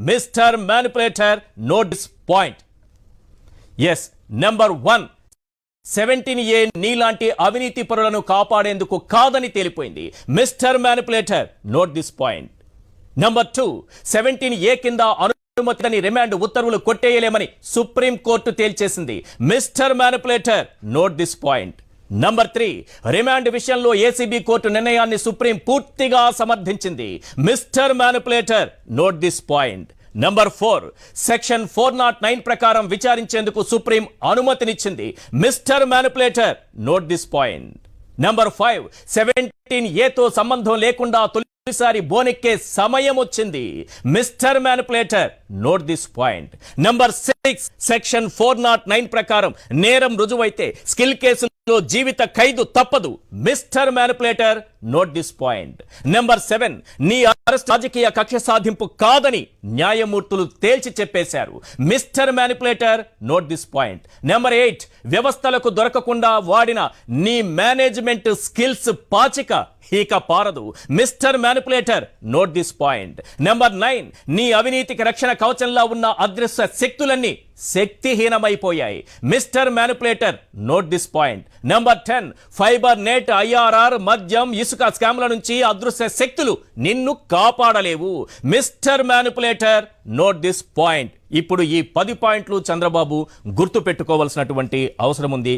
Mister manipulator, note this point. Yes, number 1, 17A నీలాంటి అవినీతి పరులను కాపాడేందుకు కాదని తేలిపోయింది. Mister manipulator, note this point. Number 2, 17A కింద అనుమతిని రిమాండ్ ఉత్తర్వులు కొట్టేయలేమని సుప్రీం కోర్టు తేల్చేసింది. Mister manipulator, note this point. Number 3, remand విషయంలో ఏసీబీ కోర్టు నిర్ణయాన్ని సుప్రీం పూర్తిగా సమర్థించింది. Mister manipulator, note this point. Number 4, section 409 ప్రకారం విచారించేందుకు సుప్రీం అనుమతినిచ్చింది. Mister manipulator, note this point. Number 5, 17A సంబంధం లేకుండా తొలిసారి బోనెక్కే సమయం వచ్చింది. Mister manipulator, note this point. Number 6, section 409 ప్రకారం నేరం రుజువైతే స్కిల్ కేసులో జీవిత ఖైదు తప్పదు. Mister manipulator, note this point. Number 7, నీ అరెస్ట్ రాజకీయ కక్ష సాధింపు కాదని న్యాయమూర్తులు తేల్చి చెప్పేశారు. Mister manipulator, note this point. Number 8, వ్యవస్థలకు దొరకకుండా వాడిన నీ మేనేజ్మెంట్ స్కిల్స్ పాచిక ఇక పారదు. Mister manipulator, note this point. Number 9, నీ అవినీతికి రక్షణ కవచంలా ఉన్న అదృశ్య శక్తులన్నీ శక్తిహీనమైపోయాయి. Mister manipulator, note this point. Number 10, fibre net, IRR, మద్యం, ఇసుక స్కామ్ల నుంచి అదృశ్య శక్తులు నిన్ను కాపాడలేవు. Mister manipulator, note this point. ఇప్పుడు ఈ 10 పాయింట్లు చంద్రబాబు గుర్తు పెట్టుకోవాల్సినటువంటి అవసరం ఉంది.